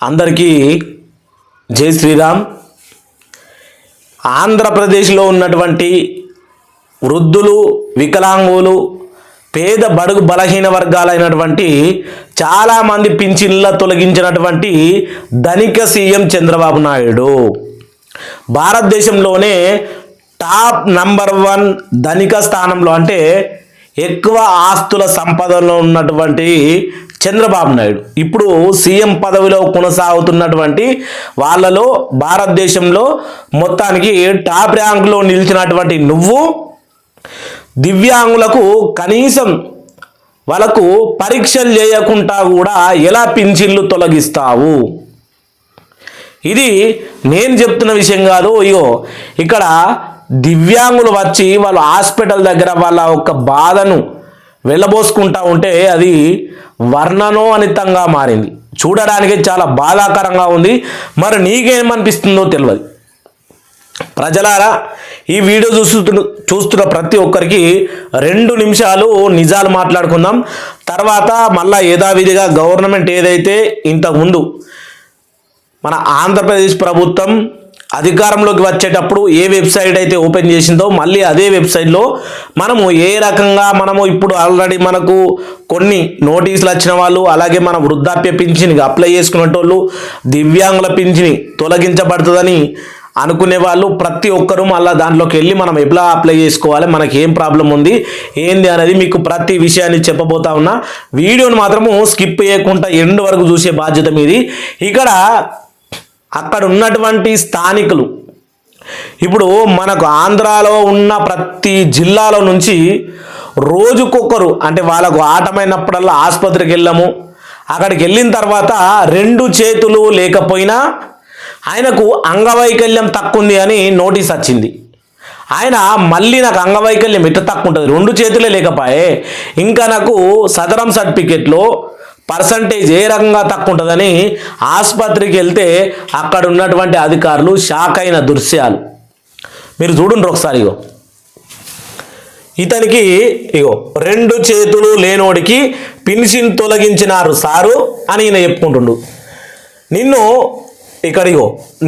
అందరికీ జై శ్రీరామ్. ఆంధ్రప్రదేశ్లో ఉన్నటువంటి వృద్ధులు, వికలాంగులు, పేద బడుగు బలహీన వర్గాలైనటువంటి చాలామంది పింఛన్ల తొలగించినటువంటి ధనిక సీఎం చంద్రబాబు నాయుడు భారతదేశంలోనే టాప్ నంబర్ 1 ధనిక స్థానంలో, అంటే ఎక్కువ ఆస్తుల సంపదలో ఉన్నటువంటి చంద్రబాబు నాయుడు ఇప్పుడు సీఎం పదవిలో కొనసాగుతున్నటువంటి వాళ్ళలో భారతదేశంలో మొత్తానికి టాప్ ర్యాంకులో నిలిచినటువంటి నువ్వు దివ్యాంగులకు కనీసం వాళ్ళకు పరీక్షలు చేయకుండా కూడా ఎలా పింఛన్లు తొలగిస్తావు? ఇది నేను చెప్తున్న విషయం కాదు. ఇక్కడ దివ్యాంగులు వచ్చి వాళ్ళ హాస్పిటల్ దగ్గర వాళ్ళ ఒక బాధను వెళ్ళబోసుకుంటా ఉంటే అది వర్ణనోనితంగా మారింది. చూడడానికి చాలా బాధాకరంగా ఉంది. మరి నీకేమనిపిస్తుందో తెలియదు. ప్రజలారా, ఈ వీడియో చూస్తున్న ప్రతి ఒక్కరికి 2 నిమిషాలు నిజాలు మాట్లాడుకుందాం. తర్వాత మళ్ళా యథావిధిగా గవర్నమెంట్ ఏదైతే ఇంతకుముందు మన ఆంధ్రప్రదేశ్ ప్రభుత్వం అధికారంలోకి వచ్చేటప్పుడు ఏ వెబ్సైట్ అయితే ఓపెన్ చేసిందో మళ్ళీ అదే వెబ్సైట్లో మనము ఏ రకంగా ఇప్పుడు ఆల్రెడీ మనకు కొన్ని నోటీసులు వచ్చిన వాళ్ళు, అలాగే మన వృద్ధాప్య పింఛన్కి అప్లై చేసుకునేటోళ్ళు, దివ్యాంగుల పింఛని తొలగించబడుతుందని అనుకునే వాళ్ళు ప్రతి ఒక్కరూ మళ్ళీ దాంట్లోకి వెళ్ళి మనం ఎలా అప్లై చేసుకోవాలి, మనకి ఏం ప్రాబ్లం ఉంది ఏంది అనేది మీకు ప్రతి విషయాన్ని చెప్పబోతా ఉన్నా. వీడియోని మాత్రము స్కిప్ చేయకుండా ఎండ్ వరకు చూసే బాధ్యత మీది. ఇక్కడ అక్కడ ఉన్నటువంటి స్థానికులు ఇప్పుడు మనకు ఆంధ్రాలో ఉన్న ప్రతి జిల్లాలో నుంచి రోజుకొకరు, అంటే వాళ్ళకు ఆటమైనప్పుడల్లా ఆసుపత్రికి వెళ్ళాము. అక్కడికి వెళ్ళిన తర్వాత 2 చేతులు లేకపోయినా ఆయనకు అంగవైకల్యం తక్కువ ఉంది అని నోటీస్ వచ్చింది. ఆయన మళ్ళీ నాకు అంగవైకల్యం ఎట్లా తక్కువ ఉంటుంది, 2 చేతులే లేకపోయే, ఇంకా నాకు సదరం సర్టిఫికెట్లో పర్సంటేజ్ ఏ రకంగా తక్కువ ఉంటుందని ఆసుపత్రికి వెళ్తే అక్కడ ఉన్నటువంటి అధికారులు షాక్ అయిన దృశ్యాలు మీరు చూడండి ఒకసారి. ఇతనికి 2 చేతులు లేనోడికి పెన్షన్ తొలగించినారు సారు అని ఈయన చెప్పుకుంటుండు.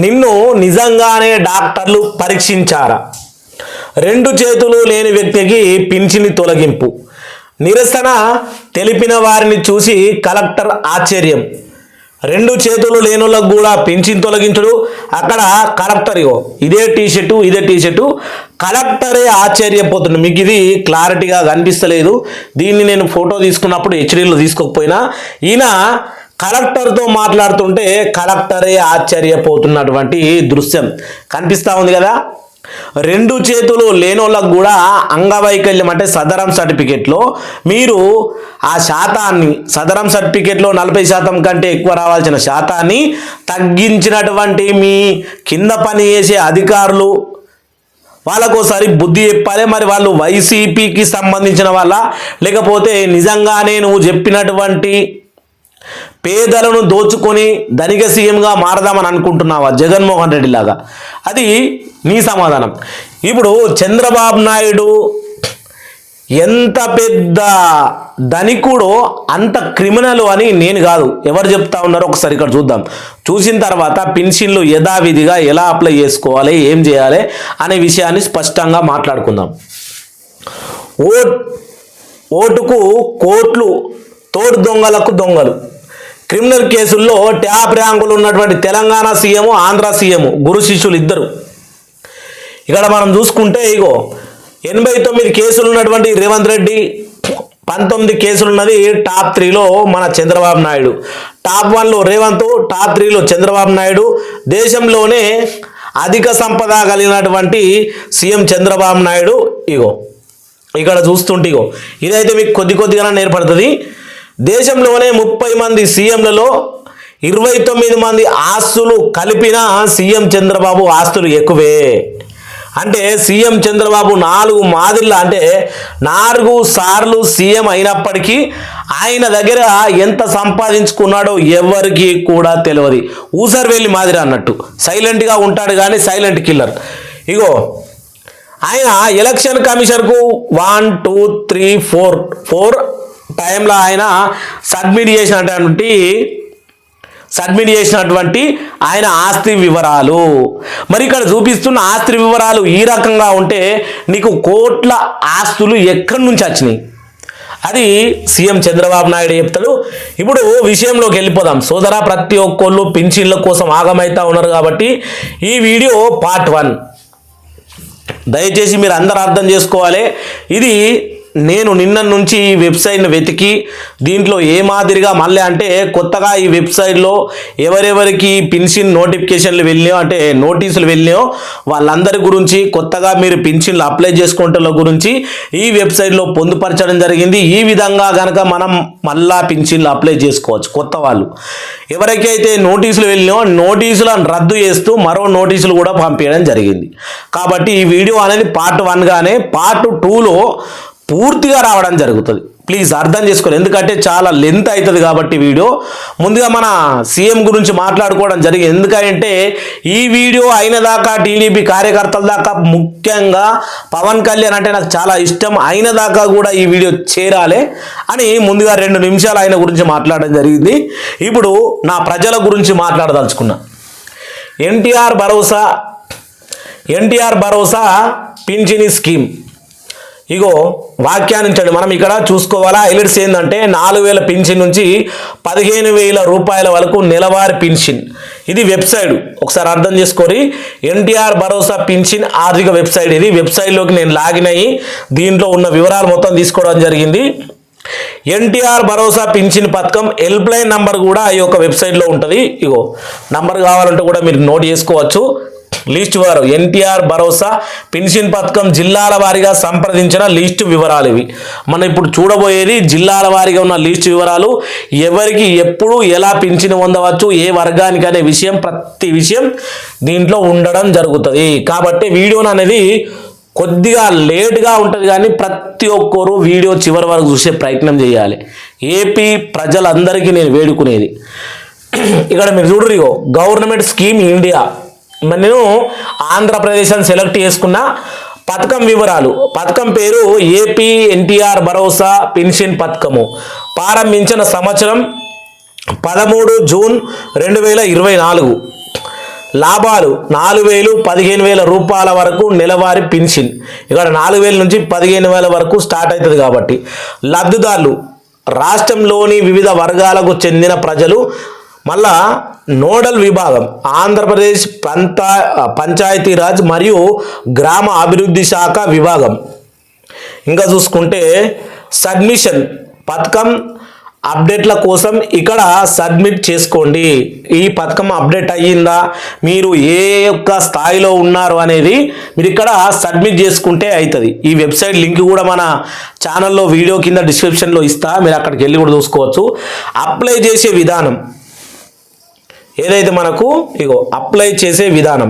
నిన్ను నిజంగానే డాక్టర్లు పరీక్షించారా? 2 చేతులు లేని వ్యక్తికి పింఛన్ తొలగింపు. నిరసన తెలిపిన వారిని చూసి కలెక్టర్ ఆశ్చర్యం. 2 చేతులు లేనులకు కూడా పింఛన్ తొలగించడు. అక్కడ కలెక్టర్ ఇదే టీషర్టు కలెక్టరే ఆశ్చర్యపోతుంది. మీకు ఇది క్లారిటీగా కనిపిస్తలేదు. దీన్ని నేను ఫోటో తీసుకున్నప్పుడు హెచ్డీలో తీసుకోకపోయినా ఈయన కలెక్టర్తో మాట్లాడుతుంటే కలెక్టరే ఆశ్చర్యపోతున్నటువంటి దృశ్యం కనిపిస్తూ ఉంది కదా. 2 చేతులు లేనోళ్ళకు కూడా అంగవైకల్యం, అంటే సదరం సర్టిఫికెట్లో మీరు ఆ శాతాన్ని, సదరం సర్టిఫికెట్లో 40% కంటే ఎక్కువ రావాల్సిన శాతాన్ని తగ్గించినటువంటి మీ కింద పని చేసే అధికారులు వాళ్ళకోసారి బుద్ధి చెప్పాలి. మరి వాళ్ళు వైసీపీకి సంబంధించిన వాళ్ళ, లేకపోతే నిజంగానే నువ్వు చెప్పినటువంటి పేదలను దోచుకొని ధనిక సీఎంగా మారదామని అనుకుంటున్నావా జగన్మోహన్ రెడ్డి లాగా? అది నీ సమాధానం. ఇప్పుడు చంద్రబాబు నాయుడు ఎంత పెద్ద ధనికుడో అంత క్రిమినల్ అని నేను కాదు, ఎవరు చెప్తా ఉన్నారో ఒకసారి ఇక్కడ చూద్దాం. చూసిన తర్వాత పెన్షన్లు యథావిధిగా ఎలా అప్లై చేసుకోవాలి, ఏం చేయాలి అనే విషయాన్ని స్పష్టంగా మాట్లాడుకుందాం. ఓటుకు కోట్లు, తోడు దొంగలకు దొంగలు. క్రిమినల్ కేసుల్లో ట్యాప్ ర్యాంకులు ఉన్నటువంటి తెలంగాణ సీఎం, ఆంధ్ర సీఎం గురు శిష్యులు ఇద్దరు. ఇక్కడ మనం చూసుకుంటే 89 కేసులు ఉన్నటువంటి రేవంత్ రెడ్డి, 19 కేసులు ఉన్నది టాప్ 3లో మన చంద్రబాబు నాయుడు. టాప్ 1లో రేవంత్, టాప్ 3లో చంద్రబాబు నాయుడు. దేశంలోనే అధిక సంపద కలిగినటువంటి సీఎం చంద్రబాబు నాయుడు. ఇక్కడ చూస్తుంటే ఇదైతే మీకు కొద్దిగానే ఏర్పడుతుంది. దేశంలోనే 30 మంది సీఎంలలో 29 మంది ఆస్తులు కలిపిన సీఎం చంద్రబాబు ఆస్తులు ఎక్కువే. అంటే సీఎం చంద్రబాబు 4 మాదిరిలా, అంటే 4 సార్లు సీఎం అయినప్పటికీ ఆయన దగ్గర ఎంత సంపాదించుకున్నాడో ఎవరికి కూడా తెలియదు. ఊసర్వేలి మాదిరి అన్నట్టు సైలెంట్గా ఉంటాడు కానీ సైలెంట్ కిల్లర్. ఆయన ఎలక్షన్ కమిషన్కు 1 2 3 4 టైంలో ఆయన సబ్మిట్ చేసినటువంటి సబ్మిట్ చేసినటువంటి ఆయన ఆస్తి వివరాలు. మరి ఇక్కడ చూపిస్తున్న ఆస్తి వివరాలు ఈ రకంగా ఉంటే నీకు కోట్ల ఆస్తులు ఎక్కడి నుంచి వచ్చినాయి అది సీఎం చంద్రబాబు నాయుడు చెప్తాడు. ఇప్పుడు విషయంలోకి వెళ్ళిపోదాం సోదరా. ప్రతి ఒక్కళ్ళు పింఛన్ల కోసం ఆగమైతా ఉన్నారు కాబట్టి ఈ వీడియో పార్ట్ 1 దయచేసి మీరు అందరూ అర్థం చేసుకోవాలి. ఇది నేను నిన్న నుంచి ఈ వెబ్సైట్ని వెతికి దీంట్లో ఏ మాదిరిగా మళ్ళీ అంటే కొత్తగా ఈ వెబ్సైట్లో ఎవరెవరికి పింఛన్ నోటిఫికేషన్లు వెళ్ళినాయో అంటే నోటీసులు వెళ్ళినాయో వాళ్ళందరి గురించి కొత్తగా మీరు పింఛన్లు అప్లై చేసుకుంటున్న గురించి ఈ వెబ్సైట్లో పొందుపరచడం జరిగింది. ఈ విధంగా కనుక మనం మళ్ళా పింఛన్లు అప్లై చేసుకోవచ్చు. కొత్త వాళ్ళు ఎవరికైతే నోటీసులు వెళ్ళినాయో నోటీసులను రద్దు చేస్తూ మరో నోటీసులు కూడా పంపించడం జరిగింది. కాబట్టి ఈ వీడియో అనేది పార్ట్ 1గానే పార్ట్ 2లో పూర్తిగా రావడం జరుగుతుంది. ప్లీజ్ అర్థం చేసుకోండి, ఎందుకంటే చాలా లెంత్ అవుతుంది కాబట్టి వీడియో. ముందుగా మన సీఎం గురించి మాట్లాడుకోవడం జరిగింది. ఎందుకంటే ఈ వీడియో అయిన దాకా టీడీపీ కార్యకర్తల దాకా ముఖ్యంగా పవన్ కళ్యాణ్ అంటే నాకు చాలా ఇష్టం, అయిన దాకా కూడా ఈ వీడియో చేరాలి అని ముందుగా 2 నిమిషాలు ఆయన గురించి మాట్లాడడం జరిగింది. ఇప్పుడు నా ప్రజల గురించి మాట్లాడదలుచుకున్నా. ఎన్టీఆర్ భరోసా పింఛని స్కీమ్. ఇగో వ్యాఖ్యానించండి. మనం ఇక్కడ చూసుకోవాలా. హైలైట్స్ ఏంటంటే 4,000 పింఛన్ నుంచి 15,000 రూపాయల వరకు నెలవారీ పింఛన్. ఇది వెబ్సైట్, ఒకసారి అర్థం చేసుకొని. ఎన్టీఆర్ భరోసా పింఛన్ ఆర్థిక వెబ్సైట్. ఇది వెబ్సైట్లోకి నేను లాగిన్ అయ్యి దీంట్లో ఉన్న వివరాలు మొత్తం తీసుకోవడం జరిగింది. ఎన్టీఆర్ భరోసా పింఛన్ పథకం హెల్ప్ లైన్ నంబర్ కూడా ఈ యొక్క వెబ్సైట్లో ఉంటుంది. ఇగో నంబర్ కావాలంటే కూడా మీరు నోట్ చేసుకోవచ్చు. లిస్ట్ వారు ఎన్టీఆర్ భరోసా పెన్షన్ పథకం జిల్లాల వారీగా సంప్రదించిన లిస్ట్ వివరాలు ఇవి. మనం ఇప్పుడు చూడబోయేది జిల్లాల వారీగా ఉన్న లిస్ట్ వివరాలు. ఎవరికి ఎప్పుడు ఎలా పింఛన్ పొందవచ్చు, ఏ వర్గానికి అనే విషయం ప్రతి విషయం దీంట్లో ఉండడం జరుగుతుంది. కాబట్టి వీడియోని అనేది కొద్దిగా లేట్గా ఉంటుంది కానీ ప్రతి ఒక్కరు వీడియో చివరి వరకు చూసే ప్రయత్నం చేయాలి. ఏపీ ప్రజలందరికీ నేను వేడుకునేది ఇక్కడ మీరు చూడరు గవర్నమెంట్ స్కీమ్ ఇండియా. మరి నేను ఆంధ్రప్రదేశ్ అని సెలెక్ట్ చేసుకున్న పథకం వివరాలు. పథకం పేరు ఏపీ ఎన్టీఆర్ భరోసా పెన్షన్ పథకము. ప్రారంభించిన సంవత్సరం 13 జూన్ 2024. లాభాలు 4,000 15,000 రూపాయల వరకు నెలవారీ పెన్షన్. ఇక్కడ 4,000 నుంచి 15,000 వరకు స్టార్ట్ అవుతుంది కాబట్టి. లబ్ధిదారులు రాష్ట్రంలోని వివిధ వర్గాలకు చెందిన ప్రజలు. మళ్ళా నోడల్ విభాగం ఆంధ్రప్రదేశ్ పంచాయతీరాజ్ మరియు గ్రామ అభివృద్ధి శాఖ విభాగం. ఇంకా చూసుకుంటే సబ్మిషన్ పథకం అప్డేట్ల కోసం ఇక్కడ సబ్మిట్ చేసుకోండి. ఈ పథకం అప్డేట్ అయ్యిందా, మీరు ఏ యొక్క స్థాయిలో ఉన్నారు అనేది మీరు ఇక్కడ సబ్మిట్ చేసుకుంటే అవుతుంది. ఈ వెబ్సైట్ లింక్ కూడా మన ఛానల్లో వీడియో కింద డిస్క్రిప్షన్లో ఇస్తా, మీరు అక్కడికి వెళ్ళి కూడా చూసుకోవచ్చు. అప్లై చేసే విధానం ఏదైతే మనకు అప్లై చేసే విధానం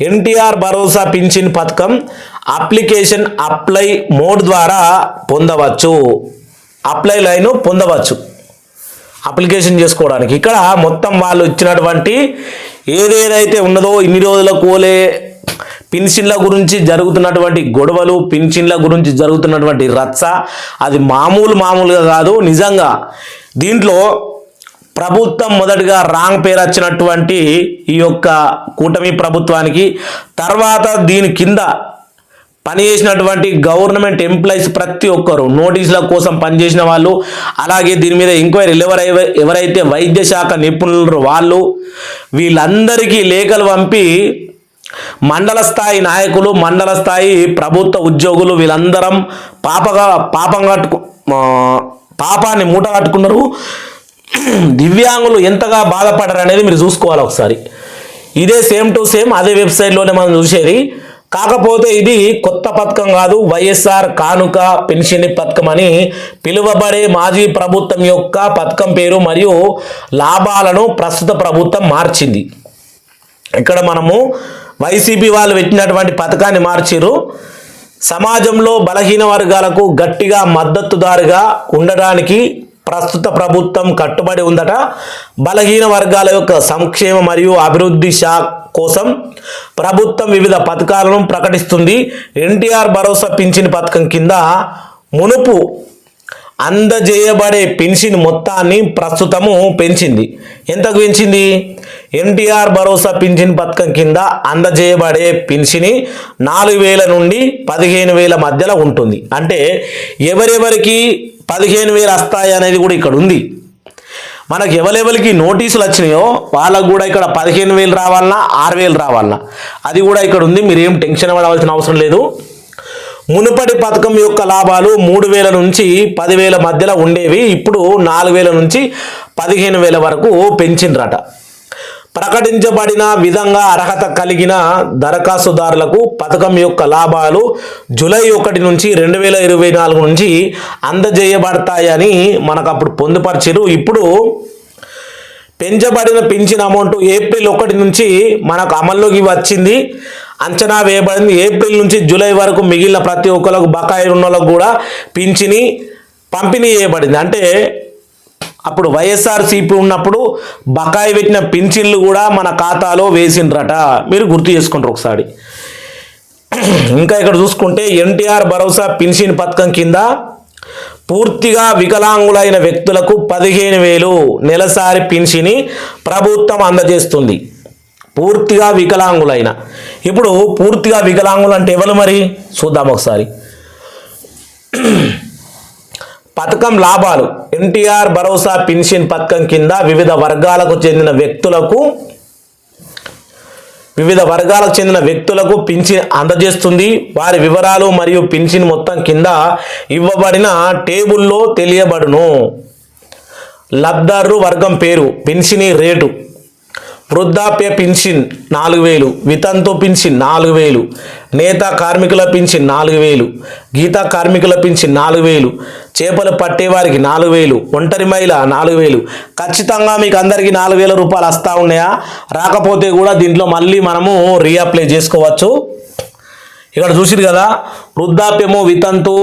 ఎన్టీఆర్ భరోసా పింఛన్ పథకం అప్లికేషన్ అప్లై మోడ్ ద్వారా పొందవచ్చు. అప్లై లైన్ పొందవచ్చు అప్లికేషన్ చేసుకోవడానికి. ఇక్కడ మొత్తం వాళ్ళు ఇచ్చినటువంటి ఏదేదైతే ఉన్నదో ఇన్ని రోజుల కోలే పింఛన్ల గురించి జరుగుతున్నటువంటి గొడవలు, పింఛన్ల గురించి జరుగుతున్నటువంటి రచ్చ అది మామూలుగా కాదు. నిజంగా దీంట్లో ప్రభుత్వం మొదటిగా రాంగ్ పేరు వచ్చినటువంటి ఈ యొక్క కూటమి ప్రభుత్వానికి, తర్వాత దీని కింద పనిచేసినటువంటి గవర్నమెంట్ ఎంప్లాయీస్ ప్రతి ఒక్కరు నోటీసుల కోసం పనిచేసిన వాళ్ళు, అలాగే దీని మీద ఎంక్వైరీ ఎవరైతే వైద్య శాఖ నిపుణులు వాళ్ళు వీళ్ళందరికీ లేఖలు పంపి మండల స్థాయి నాయకులు, మండల స్థాయి ప్రభుత్వ ఉద్యోగులు వీళ్ళందరం పాపాన్ని మూట కట్టుకున్నారు. దివ్యాంగులు ఎంతగా బాధపడరు అనేది మీరు చూసుకోవాలి ఒకసారి. ఇదే సేమ్ టు సేమ్ అదే వెబ్సైట్లోనే మనం చూసేది. కాకపోతే ఇది కొత్త పథకం కాదు, వైఎస్ఆర్ కానుక పెన్షన్ పథకం అని పిలువబడే మాజీ ప్రభుత్వం యొక్క పథకం పేరు మరియు లాభాలను ప్రస్తుత ప్రభుత్వం మార్చింది. ఇక్కడ మనము వైసీపీ వాళ్ళు పెట్టినటువంటి పథకాన్ని మార్చిరు. సమాజంలో బలహీన వర్గాలకు గట్టిగా మద్దతుదారుగా ఉండడానికి ప్రస్తుత ప్రభుత్వం కట్టుబడి ఉందట. బలహీన వర్గాల యొక్క సంక్షేమ మరియు అభివృద్ధి శాఖ కోసం ప్రభుత్వం వివిధ పథకాలను ప్రకటిస్తుంది. ఎన్టీఆర్ భరోసా పింఛన్ పథకం కింద మునుపు అందజేయబడే పెన్షన్ మొత్తాన్ని ప్రస్తుతము పెంచింది. ఎంతకు పెంచింది? ఎన్టీఆర్ భరోసా పింఛన్ పథకం కింద అందజేయబడే పెన్షన్ 4,000 నుండి 15,000 మధ్యలో ఉంటుంది. అంటే ఎవరెవరికి 15,000 వస్తాయి అనేది కూడా ఇక్కడ ఉంది. మనకు ఎవరెవరికి నోటీసులు వచ్చినాయో వాళ్ళకు కూడా ఇక్కడ 15,000 రావాలన్నా 6,000 రావాలన్నా అది కూడా ఇక్కడ ఉంది. మీరేం టెన్షన్ పడవలసిన అవసరం లేదు. మునుపటి పథకం యొక్క లాభాలు 3,000 నుంచి 10,000 మధ్యలో ఉండేవి. ఇప్పుడు 4,000 నుంచి 15,000 వరకు పెంచిండ్రట. ప్రకటించబడిన విధంగా అర్హత కలిగిన దరఖాస్తుదారులకు పథకం యొక్క లాభాలు జూలై 1 నుంచి 2024 నుంచి అందజేయబడతాయని మనకు అప్పుడు పొందుపరిచారు. ఇప్పుడు పెంచబడిన పింఛన్ అమౌంట్ ఏప్రిల్ 1 నుంచి మనకు అమల్లోకి వచ్చింది. అంచనా వేయబడింది ఏప్రిల్ నుంచి జూలై వరకు మిగిలిన ప్రతి ఒక్కరికి బకాయి ఉన్న వాళ్ళకు కూడా పింఛని పంపిణీ చేయబడింది. అంటే అప్పుడు వైఎస్ఆర్సీపీ ఉన్నప్పుడు బకాయి పెట్టిన పింఛన్లు కూడా మన ఖాతాలో వేసిండ్రట. మీరు గుర్తు చేసుకుంటారు ఒకసారి. ఇంకా ఇక్కడ చూసుకుంటే ఎన్టీఆర్ భరోసా పింఛన్ పథకం కింద పూర్తిగా వికలాంగులైన వ్యక్తులకు 15,000 నెలసరి పింఛని ప్రభుత్వం అందజేస్తుంది. పూర్తిగా వికలాంగులైన. ఇప్పుడు పూర్తిగా వికలాంగులు అంటే ఎవరు మరి చూద్దాం ఒకసారి. పథకం లాభాలు ఎన్టీఆర్ భరోసా పింఛన్ పథకం కింద వివిధ వర్గాలకు చెందిన వ్యక్తులకు పింఛన్ అందజేస్తుంది. వారి వివరాలు మరియు పింఛన్ మొత్తం కింద ఇవ్వబడిన టేబుల్లో తెలియబడును. లబ్ధిదారు వర్గం పేరు, పింఛనీ రేటు, వృద్ధాప్య పింఛన్ 4,000, వితంతు పింఛన్ 4,000, నేత కార్మికుల పింఛన్ 4,000, గీత కార్మికుల పింఛన్ 4,000, చేపలు పట్టేవారికి 4,000, ఒంటరి మహిళ 4,000. ఖచ్చితంగా మీకు అందరికీ 4,000 రూపాయలు వస్తూ ఉన్నాయా? రాకపోతే కూడా దీంట్లో మళ్ళీ మనము రీఅప్లై చేసుకోవచ్చు. ఇక్కడ చూసిరు కదా, వృద్ధాప్యము, వితంతు,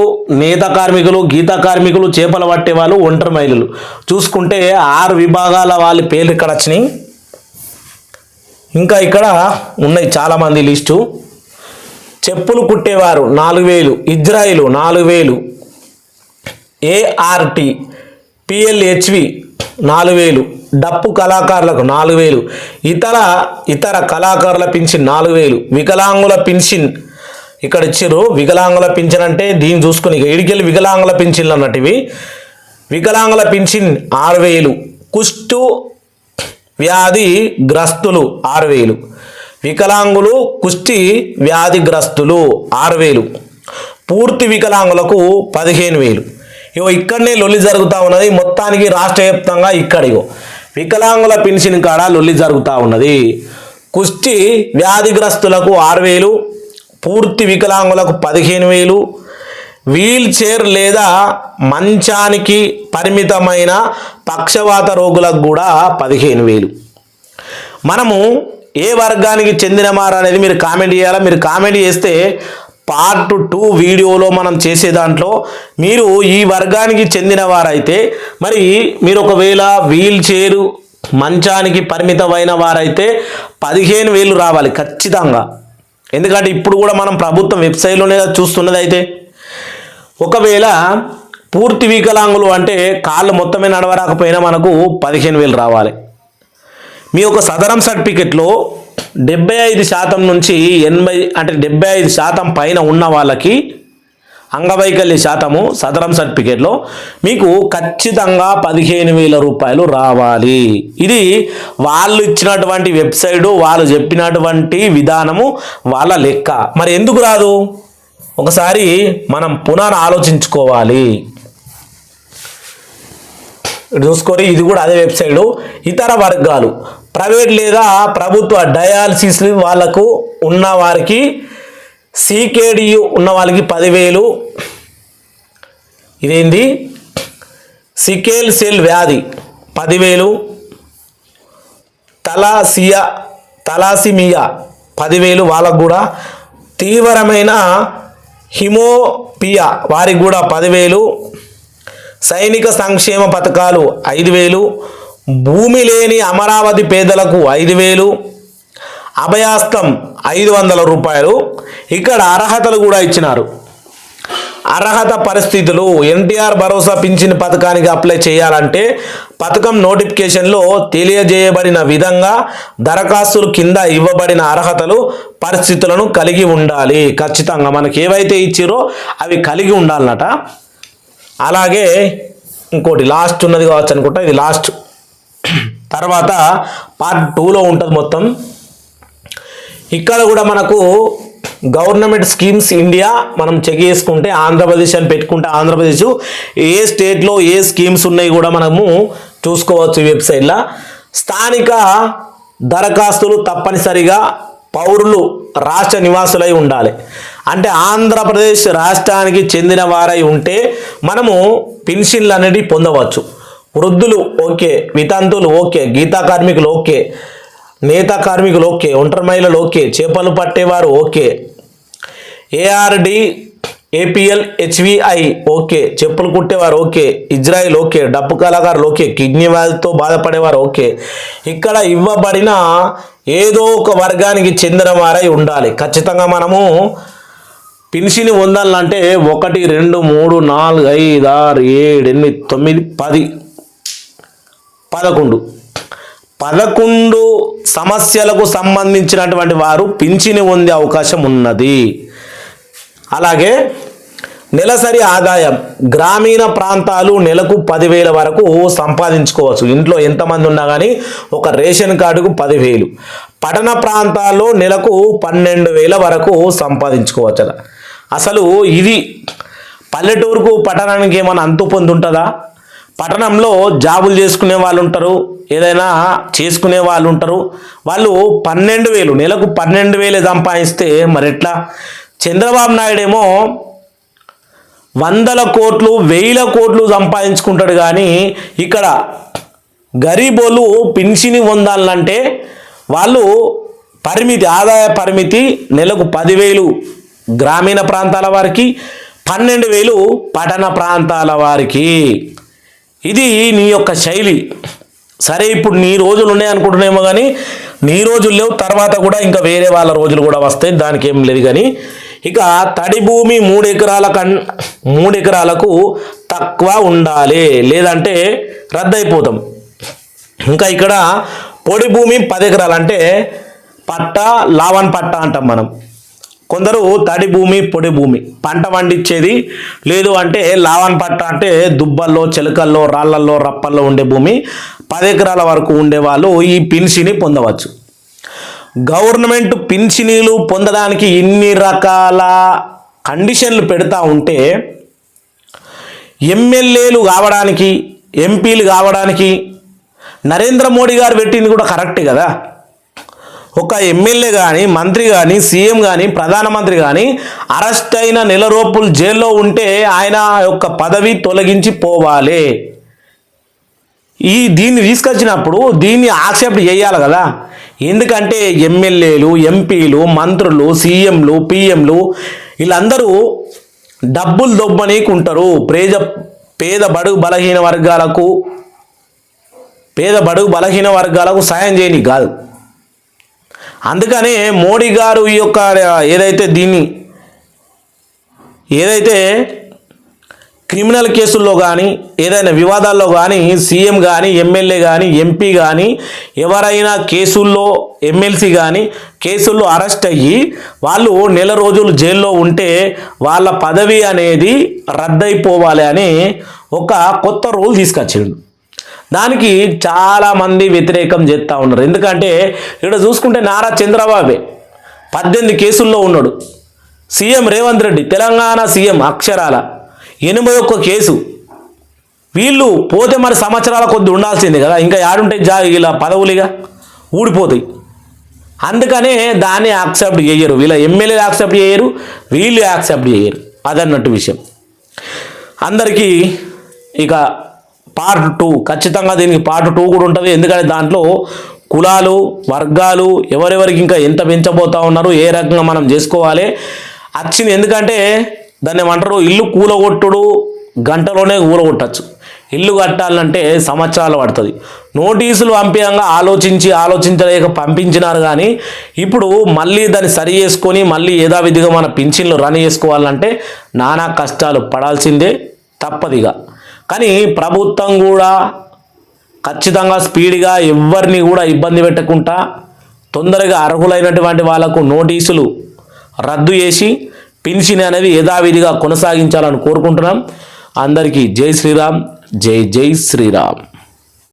నేత కార్మికులు, గీత కార్మికులు, చేపలు పట్టేవాళ్ళు, ఒంటరి మహిళలు చూసుకుంటే 6 విభాగాల వాళ్ళ పేర్లు ఇక్కడ వచ్చినాయి. ఇంకా ఇక్కడ ఉన్నాయి చాలామంది లిస్టు. చెప్పులు కుట్టేవారు 4,000, ఇజ్రాయిలు 4,000, ఏఆర్టీ, పిఎల్హెచ్వి 4,000, డప్పు కళాకారులకు 4,000, ఇతర కళాకారుల పింఛన్ 4,000, వికలాంగుల పింఛన్ ఇక్కడ ఇచ్చారు. వికలాంగుల పింఛన్ అంటే దీన్ని చూసుకుని ఇడికెళ్ళి వికలాంగుల పింఛన్లు అన్నట్టువి. వికలాంగుల పింఛన్ 6,000, కుష్టు వ్యాధి గ్రస్తులు 6,000, వికలాంగులు కుష్టి వ్యాధిగ్రస్తులు 6,000, పూర్తి వికలాంగులకు 15,000. ఇక్కడనే లొల్లి జరుగుతూ ఉన్నది. మొత్తానికి రాష్ట్ర వ్యాప్తంగా ఇక్కడిగో వికలాంగుల పెన్షన్ కాడ లొల్లి జరుగుతూ ఉన్నది. కుష్టి వ్యాధిగ్రస్తులకు 6,000, పూర్తి వికలాంగులకు 15,000, వీల్ చైర్ లేదా మంచానికి పరిమితమైన పక్షవాత రోగులకు కూడా 15,000. మనము ఏ వర్గానికి చెందిన వారు అనేది మీరు కామెంట్ చేయాలా. మీరు కామెంట్ చేస్తే పార్ట్ 2 వీడియోలో మనం చేసే దాంట్లో మీరు ఈ వర్గానికి చెందిన వారైతే మరి మీరు ఒకవేళ వీల్ చైరు మంచానికి పరిమితమైన వారైతే 15,000 రావాలి ఖచ్చితంగా. ఎందుకంటే ఇప్పుడు కూడా మనం ప్రభుత్వం వెబ్సైట్లోనే చూస్తున్నది. అయితే ఒకవేళ పూర్తి వికలాంగులు అంటే కాళ్ళు మొత్తమే నడవరాకపోయినా మనకు 15,000 రావాలి. మీ యొక్క సదరం సర్టిఫికెట్లో 75% నుంచి 80 అంటే 75% పైన ఉన్న వాళ్ళకి అంగవైకల్య శాతము సదరం సర్టిఫికేట్లో మీకు ఖచ్చితంగా 15,000 రూపాయలు రావాలి. ఇది వాళ్ళు ఇచ్చినటువంటి వెబ్సైటు, వాళ్ళు చెప్పినటువంటి విధానము, వాళ్ళ లెక్క. మరి ఎందుకు రాదు ఒకసారి మనం ఆలోచించుకోవాలి. చూసుకొని ఇది కూడా అదే వెబ్సైటు. ఇతర వర్గాలు ప్రైవేట్ లేదా ప్రభుత్వ డయాలసిస్ వాళ్ళకు ఉన్న వారికి, సికేడియు ఉన్న వాళ్ళకి 10,000. ఇదేంది సికేల్ సెల్ వ్యాధి 10,000, తలాసిమియా 10,000 వాళ్ళకు కూడా, తీవ్రమైన హిమోపియా వారికి కూడా 10,000, సైనిక సంక్షేమ పథకాలు 5,000, భూమి లేని అమరావతి పేదలకు 5,000, అభయాస్తం 500 రూపాయలు. ఇక్కడ అర్హతలు కూడా ఇచ్చినారు. అర్హత పరిస్థితులు. ఎన్టీఆర్ భరోసా పింఛన్ పథకానికి అప్లై చేయాలంటే పథకం నోటిఫికేషన్లో తెలియజేయబడిన విధంగా దరఖాస్తులు కింద ఇవ్వబడిన అర్హతలు పరిస్థితులను కలిగి ఉండాలి. ఖచ్చితంగా మనకి ఏవైతే ఇచ్చిరో అవి కలిగి ఉండాలన్నట. అలాగే ఇంకోటి లాస్ట్ ఉన్నది కావచ్చు అనుకుంటా, ఇది లాస్ట్. తర్వాత పార్ట్ 2లో ఉంటుంది మొత్తం. ఇక్కడ కూడా మనకు గవర్నమెంట్ స్కీమ్స్ ఇండియా మనం చెక్ చేసుకుంటే ఆంధ్రప్రదేశ్ అని పెట్టుకుంటే ఆంధ్రప్రదేశ్ ఏ స్టేట్లో ఏ స్కీమ్స్ ఉన్నాయి కూడా మనము చూసుకోవచ్చు ఈ వెబ్సైట్లో. స్థానిక దరఖాస్తులు తప్పనిసరిగా పౌరులు రాష్ట్ర నివాసులై ఉండాలి. అంటే ఆంధ్రప్రదేశ్ రాష్ట్రానికి చెందిన వారై ఉంటే మనము పెన్షన్లు అనేవి పొందవచ్చు. వృద్ధులు ఓకే, వితంతువులు ఓకే, గీతా కార్మికులు ఓకే, నేతా కార్మికులు ఓకే, ఒంటరి మహిళలు ఓకే, చేపలు పట్టేవారు ఓకే, ఏఆర్డి ఏపీఎల్ హెచ్విఐ ఓకే, చెప్పులు కుట్టేవారు ఓకే, ఇజ్రాయిల్ ఓకే, డప్పు కళాకారులు ఓకే, కిడ్నీ వ్యాధితో బాధపడేవారు ఓకే. ఇక్కడ ఇవ్వబడిన ఏదో ఒక వర్గానికి చెందిన వారై ఉండాలి. ఖచ్చితంగా మనము పెన్షన్ పొందాలంటే 1 2 3 4 5 6 7 8 9 10 11 సమస్యలకు సంబంధించినటువంటి వారు పింఛను పొందే అవకాశం ఉన్నది. అలాగే నెలసరి ఆదాయం గ్రామీణ ప్రాంతాలు నెలకు 10,000 వరకు సంపాదించుకోవచ్చు. ఇంట్లో ఎంతమంది ఉన్నా కానీ ఒక రేషన్ కార్డుకు 10,000. పట్టణ ప్రాంతాల్లో నెలకు 12,000 వరకు సంపాదించుకోవచ్చు. అసలు ఇది పల్లెటూరుకు పట్టణానికి ఏమైనా అంతు పొంది ఉంటుందా? పట్టణంలో జాబులు చేసుకునే వాళ్ళు ఉంటారు, ఏదైనా చేసుకునే వాళ్ళు ఉంటారు. వాళ్ళు 12,000 నెలకు 12,000 సంపాదిస్తే మరి ఎట్లా? చంద్రబాబు నాయుడు ఏమో 100 కోట్లు 1000 కోట్లు సంపాదించుకుంటాడు. కానీ ఇక్కడ గరీబోళ్ళు పెన్షన్ పొందాలంటే వాళ్ళు పరిమితి, ఆదాయ పరిమితి నెలకు 10,000 గ్రామీణ ప్రాంతాల వారికి, 12,000 పట్టణ ప్రాంతాల వారికి. ఇది నీ యొక్క శైలి. సరే, ఇప్పుడు నీ రోజులు ఉన్నాయి అనుకుంటున్నామో కానీ నీ రోజులు లేవు. తర్వాత కూడా ఇంకా వేరే వాళ్ళ రోజులు కూడా వస్తాయి, దానికి ఏం లేదు. కానీ ఇక తడి భూమి 3 ఎకరాలకు తక్కువ ఉండాలి, లేదంటే రద్దయిపోతాం. ఇంకా ఇక్కడ పొడి భూమి 10 ఎకరాలు అంటే పట్ట, లావన్ పట్ట అంటాం మనం. కొందరు తడి భూమి, పొడి భూమి, పంట పండించేది, లేదు అంటే లావన్ పట్ట అంటే దుబ్బల్లో, చెలకల్లో, రాళ్లల్లో, రప్పల్లో ఉండే భూమి 10 ఎకరాల వరకు ఉండేవాళ్ళు ఈ పింఛని పొందవచ్చు. గవర్నమెంట్ పింఛనీలు పొందడానికి ఇన్ని రకాల కండిషన్లు పెడతా ఉంటే ఎమ్మెల్యేలు కావడానికి, ఎంపీలు కావడానికి నరేంద్ర మోడీ గారు పెట్టింది కూడా కరెక్టే కదా. ఒక ఎమ్మెల్యే కానీ, మంత్రి కానీ, సీఎం కానీ, ప్రధానమంత్రి కానీ అరెస్ట్ అయిన నెల రోజులు జైల్లో ఉంటే ఆయన యొక్క పదవి తొలగించి పోవాలి. దీన్ని తీసుకొచ్చినప్పుడు దీన్ని యాక్సెప్ట్ చేయాలి కదా. ఎందుకంటే ఎమ్మెల్యేలు, ఎంపీలు, మంత్రులు, సీఎంలు, పిఎంలు వీళ్ళందరూ డబ్బులు దొబ్బనీకుంటారు. పేద బడుగు బలహీన వర్గాలకు సాయం చేయని కాదు. అందుకనే మోడీ గారు ఈ యొక్క ఏదైతే క్రిమినల్ కేసుల్లో కానీ, ఏదైనా వివాదాల్లో కానీ సీఎం కానీ, ఎమ్మెల్యే కానీ, ఎంపీ కానీ ఎవరైనా కేసుల్లో, ఎమ్మెల్సీ కానీ కేసుల్లో అరెస్ట్ అయ్యి వాళ్ళు నెల రోజులు జైల్లో ఉంటే వాళ్ళ పదవి అనేది రద్దయిపోవాలి అని ఒక కొత్త రూల్ తీసుకొచ్చిండు. దానికి చాలామంది వ్యతిరేకం చేస్తూ ఉన్నారు. ఎందుకంటే ఇక్కడ చూసుకుంటే నారా చంద్రబాబే 18 కేసుల్లో ఉన్నాడు. సీఎం రేవంత్ రెడ్డి, తెలంగాణ సీఎం, అక్షరాల 81 కేసు. వీళ్ళు పోతే మరి సంవత్సరాల కొద్ది ఉండాల్సిందే కదా, ఇంకా యాడుంటే ఇలా పదవులుగా ఊడిపోతాయి. అందుకనే దాన్ని యాక్సెప్ట్ చేయరు, వీళ్ళ ఎమ్మెల్యేలు యాక్సెప్ట్ చేయరు, వీళ్ళు యాక్సెప్ట్ చేయరు. అదన్నట్టు విషయం. అందరికీ ఇక పార్ట్ 2 ఖచ్చితంగా, దీనికి పార్ట్ 2 కూడా ఉంటుంది. ఎందుకంటే దాంట్లో కులాలు, వర్గాలు, ఎవరెవరికి ఇంకా ఎంత పెంచబోతా ఉన్నారు, ఏ రకంగా మనం చేసుకోవాలి వచ్చింది. ఎందుకంటే దాన్ని ఏమంటారు, ఇల్లు కూలగొట్టుడు గంటలోనే కూలగొట్టచ్చు. ఇల్లు కట్టాలంటే సంవత్సరాలు పడుతుంది. నోటీసులు పంపించగా ఆలోచించలేక పంపించినారు. కానీ ఇప్పుడు మళ్ళీ దాన్ని సరి చేసుకొని మళ్ళీ యథావిధిగా మన పింఛన్లు రన్ చేసుకోవాలంటే నానా కష్టాలు పడాల్సిందే, తప్పదిగా. కానీ ప్రభుత్వం కూడా ఖచ్చితంగా స్పీడ్గా ఎవరిని కూడా ఇబ్బంది పెట్టకుండా తొందరగా అర్హులైనటువంటి వాళ్ళకు నోటీసులు రద్దు చేసి పింఛన్ అనేది యథావిధిగా కొనసాగించాలని కోరుకుంటున్నాం. అందరికీ జై శ్రీరామ్, జై జై శ్రీరామ్.